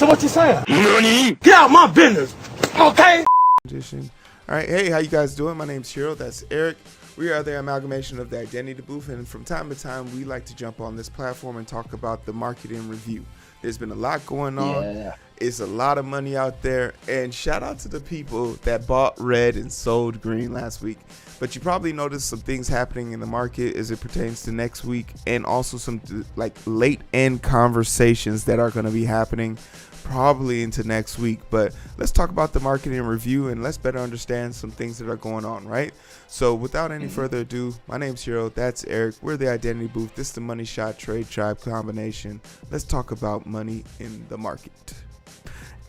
what you're saying. Nani? Get out my business, okay? All right, hey, how you guys doing? My name's Heero. That's Eric. We are the amalgamation of the Identity Booth, and from time to time, we like to jump on this platform and talk about the market in review. There's been a lot going on. Yeah. It's a lot of money out there, and shout out to the people that bought red and sold green last week. But you probably noticed some things happening in the market as it pertains to next week, and also some like late end conversations that are going to be happening probably into next week. But let's talk about the market in review and let's better understand some things that are going on, right? So without any further ado, my name's Heero. That's Eric. We're the Identity Booth. This is the Money Shot Trade Tribe combination. Let's talk about money in the market.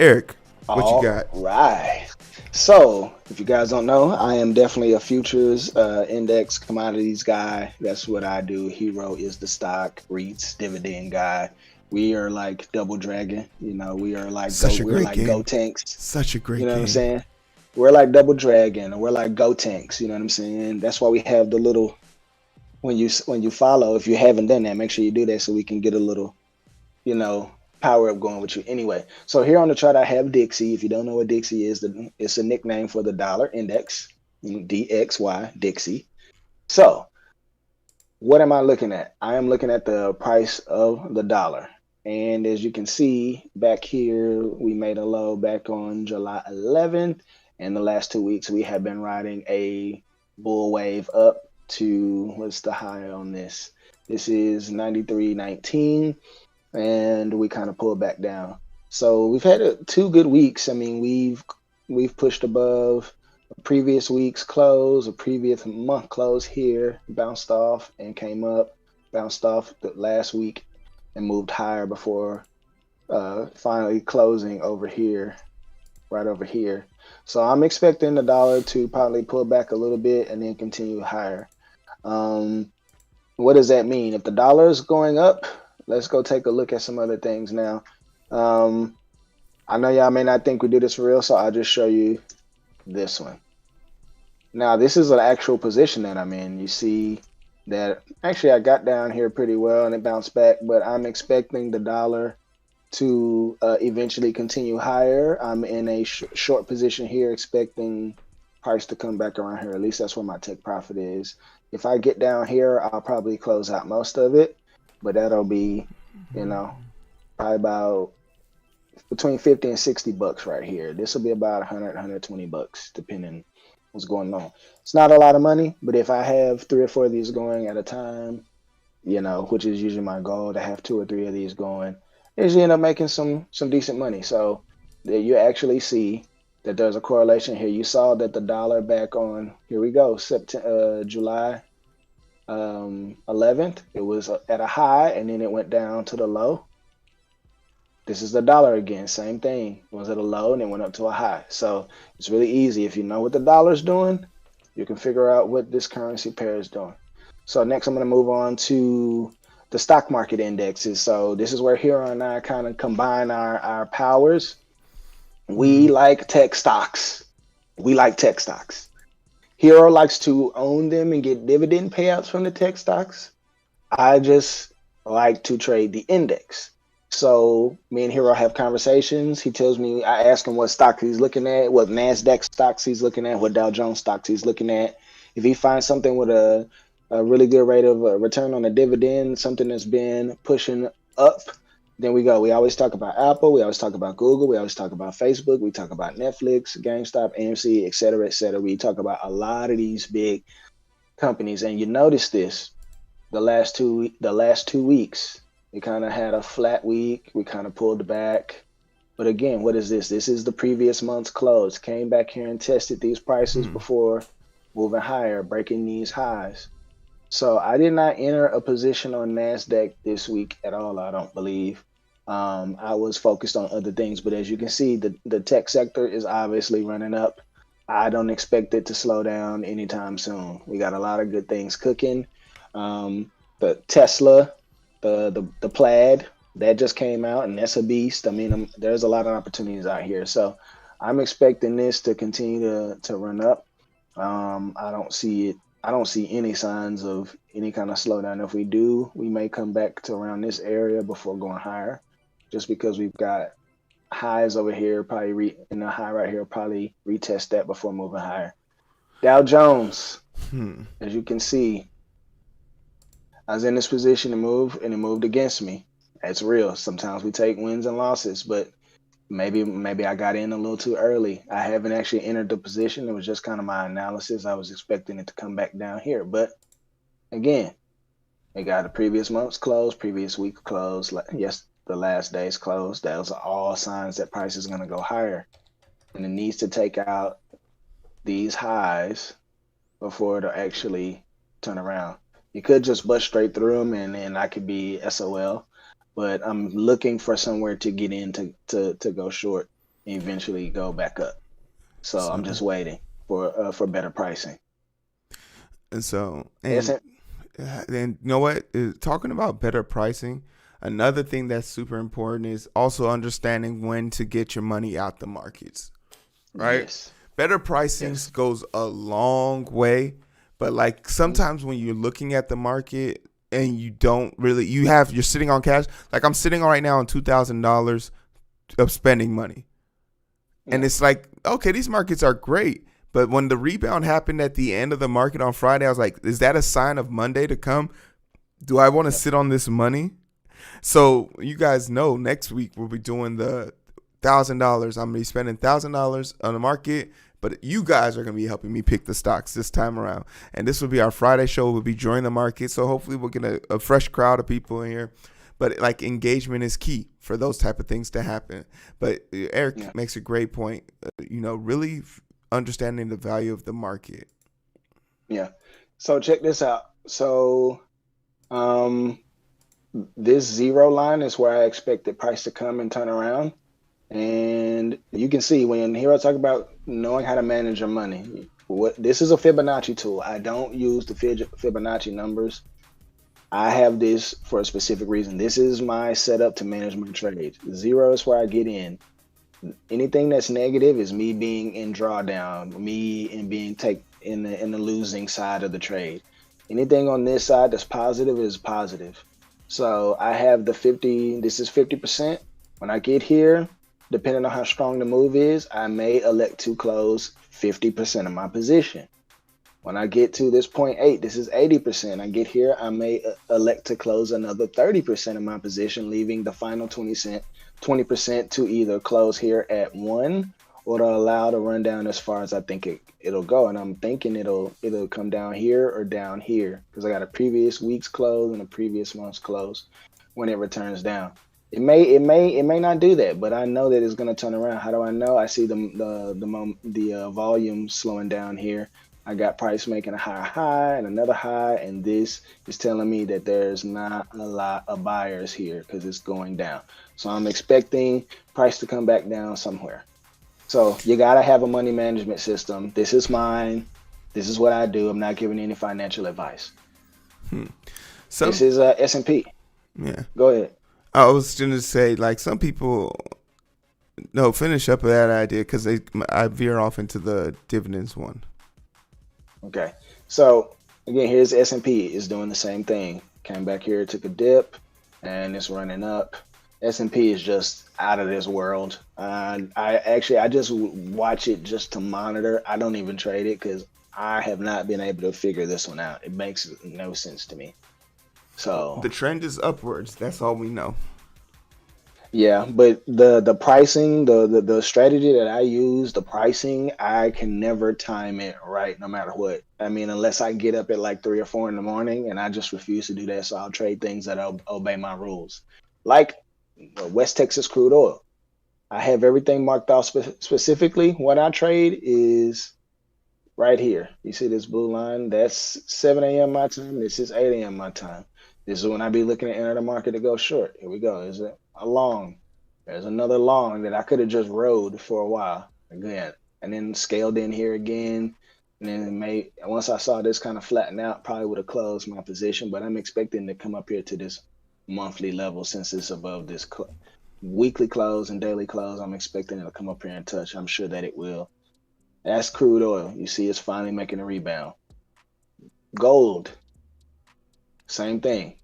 Eric, what you got? All right. So, if you guys don't know, I am definitely a futures index commodities guy. That's what I do. Heero is the stock REITs dividend guy. We are like Double Dragon, we are like Go Tanks. Such a great You know game. what I'm saying? We're like Double Dragon, or we're like Go Tanks, you know what I'm saying? That's why we have the little when you follow, if you haven't done that, make sure you do that so we can get a little, power up going with you. Anyway, so here on the chart I have Dixie. If you don't know what Dixie is, it's a nickname for the dollar index, DXY, Dixie. So, what am I looking at? I am looking at the price of the dollar. And as you can see back here, we made a low back on July 11th. And the last 2 weeks, we have been riding a bull wave up to, what's the high on this? This is 93.19. And we kind of pulled back down. So we've had 2 good weeks. I mean, we've pushed above a previous week's close, a previous month close here, bounced off and came up, bounced off the last week and moved higher before finally closing over here, right over here. So I'm expecting the dollar to probably pull back a little bit and then continue higher. What does that mean? If the dollar is going up, let's go take a look at some other things now. I know y'all may not think we do this for real, so I'll just show you this one. Now, this is an actual position that I'm in. You see that actually I got down here pretty well and it bounced back, but I'm expecting the dollar to eventually continue higher. I'm in a short position here, expecting price to come back around here. At least that's where my take profit is. If I get down here, I'll probably close out most of it, but that'll be, probably about between 50 and 60 bucks right here. This will be about 100, 120 bucks, depending what's going on. It's not a lot of money, but if I have 3 or 4 of these going at a time, which is usually my goal, to have 2 or 3 of these going, I usually end up making some decent money. So there you actually see that there's a correlation here. You saw that the dollar back on, here we go, July 11th, it was at a high and then it went down to the low. This is the dollar again, same thing. It was at a low and it went up to a high. So it's really easy. If you know what the dollar's doing, you can figure out what this currency pair is doing. So next I'm going to move on to the stock market indexes. So this is where Heero and I kind of combine our powers. We like tech stocks. Heero likes to own them and get dividend payouts from the tech stocks. I just like to trade the index. So me and Heero have conversations. He tells me, I ask him what stock he's looking at, what NASDAQ stocks he's looking at, what Dow Jones stocks he's looking at. If he finds something with a really good rate of return on a dividend, something that's been pushing up, then we go. We always talk about Apple. We always talk about Google. We always talk about Facebook. We talk about Netflix, GameStop, AMC, et cetera, et cetera. We talk about a lot of these big companies. And you notice this, the last two weeks, we kind of had a flat week. We kind of pulled back. But again, what is this? This is the previous month's close. Came back here and tested these prices before moving higher, breaking these highs. So I did not enter a position on NASDAQ this week at all, I don't believe. I was focused on other things. But as you can see, the tech sector is obviously running up. I don't expect it to slow down anytime soon. We got a lot of good things cooking. The Tesla, the Plaid, that just came out, and that's a beast. I mean, there's a lot of opportunities out here. So I'm expecting this to continue to run up. I don't see any signs of any kind of slowdown. If we do, we may come back to around this area before going higher, just because we've got highs over here, probably in the high right here, probably retest that before moving higher. Dow Jones, as you can see, I was in this position to move and it moved against me. It's real. Sometimes we take wins and losses, but maybe I got in a little too early. I haven't actually entered the position. It was just kind of my analysis. I was expecting it to come back down here. But again, it got a previous month's close, previous week close. Yes, the last day's close. Those are all signs that price is going to go higher. And it needs to take out these highs before it'll actually turn around. You could just bust straight through them and I could be SOL, but I'm looking for somewhere to get in to go short and eventually go back up. So I'm just waiting for better pricing. And so, and you know what? Talking about better pricing, another thing that's super important is also understanding when to get your money out the markets, right? Yes. Better pricing goes a long way, but like sometimes when you're looking at the market and you don't really, you're sitting on cash. Like I'm sitting right now on $2,000 of spending money, and it's like, okay, these markets are great. But when the rebound happened at the end of the market on Friday, I was like, is that a sign of Monday to come? Do I want to sit on this money? So you guys know next week we'll be doing the $1,000. I'm going to be spending $1,000 on the market, but you guys are going to be helping me pick the stocks this time around. And this will be our Friday show. We'll be joining the market. So hopefully we'll get a fresh crowd of people in here. But like engagement is key for those type of things to happen. But Eric makes a great point, really understanding the value of the market. Yeah. So check this out. So this zero line is where I expect the price to come and turn around. And you can see when Heero talk about knowing how to manage your money, this is a Fibonacci tool. I don't use the Fibonacci numbers. I have this for a specific reason. This is my setup to manage my trades. Zero is where I get in. Anything that's negative is me being in drawdown, me and being in the losing side of the trade. Anything on this side that's positive is positive. So I have the 50. This is 50%. When I get here, depending on how strong the move is, I may elect to close 50% of my position. When I get to this 0.8, this is 80%. I get here, I may elect to close another 30% of my position, leaving the final 20% to either close here at 1 or to allow to run down as far as I think it'll go. And I'm thinking it'll come down here or down here because I got a previous week's close and a previous month's close when it returns down. It may not do that, but I know that it's going to turn around. How do I know? I see the volume slowing down here. I got price making a higher high and another high, and this is telling me that there's not a lot of buyers here because it's going down. So I'm expecting price to come back down somewhere. So you got to have a money management system. This is mine. This is what I do. I'm not giving any financial advice. So this is S&P. Yeah. Go ahead. I was going to say, like, some people, finish up that idea because I veer off into the dividends one. Okay, so again, here's S&P is doing the same thing. Came back here, took a dip, and it's running up. S&P is just out of this world. I just watch it just to monitor. I don't even trade it because I have not been able to figure this one out. It makes no sense to me. So the trend is upwards. That's all we know. Yeah, but the pricing, the strategy that I use, the pricing, I can never time it right no matter what. I mean, unless I get up at like 3 or 4 in the morning, and I just refuse to do that. So I'll trade things that obey my rules. Like West Texas crude oil. I have everything marked off specifically. What I trade is right here. You see this blue line? That's 7 a.m. my time. This is 8 a.m. my time. This is when I be looking to enter the market to go short. Here we go. Is it a long? There's another long that I could have just rode for a while again, and then scaled in here again. And then once I saw this kind of flatten out, probably would have closed my position. But I'm expecting to come up here to this monthly level since it's above this weekly close and daily close. I'm expecting it to come up here and touch. I'm sure that it will. That's crude oil. You see, it's finally making a rebound. Gold. Same thing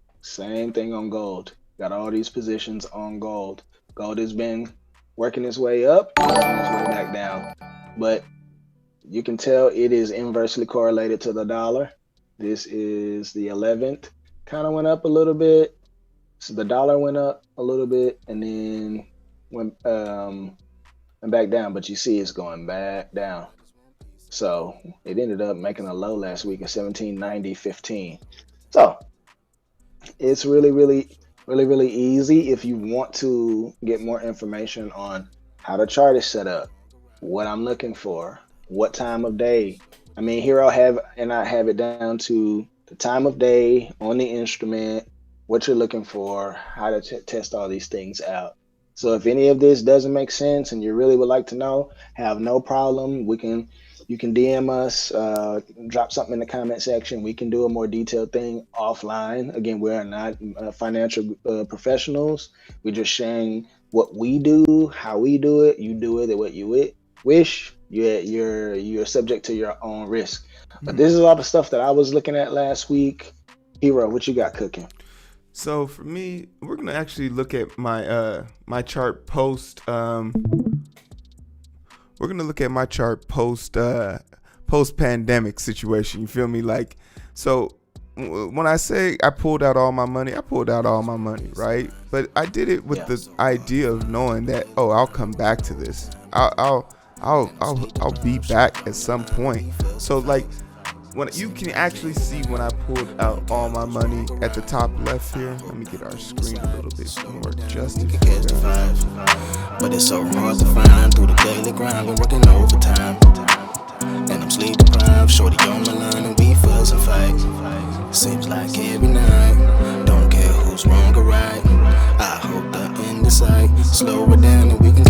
on gold. Got all these positions on gold. Gold has been working its way up, working its way back down. But you can tell it is inversely correlated to the dollar. This is the 11th. Kind of went up a little bit. So the dollar went up a little bit and then went back down. But you see it's going back down. So it ended up making a low last week at 17.90.15. So it's really easy if you want to get more information on how the chart is set up, what I'm looking for, what time of day. I mean, here I have it down to the time of day on the instrument, what you're looking for, how to test all these things out. So if any of this doesn't make sense and you really would like to know, have no problem. You can DM us, drop something in the comment section. We can do a more detailed thing offline. Again, we are not financial professionals. We're just sharing what we do, how we do it. You do it what you wish. You're subject to your own risk. But this is all the stuff that I was looking at last week. Heero, what you got cooking? So for me, we're gonna actually look at my my chart post. We're gonna look at my chart post pandemic situation. You feel me? Like, so when I say I pulled out all my money, right? But I did it with the idea of knowing that, oh, I'll come back to this. I'll be back at some point. So like, when you can actually see when I pulled out all my money at the top left here. Let me get our screen a little bit more adjusted. But it's so hard to find through the daily grind. Been working overtime, and I'm sleep deprived. Shorty on my line and we fuss and fight. Seems like every night. Don't care who's wrong or right. I hope the end is sight. Slow it down and we can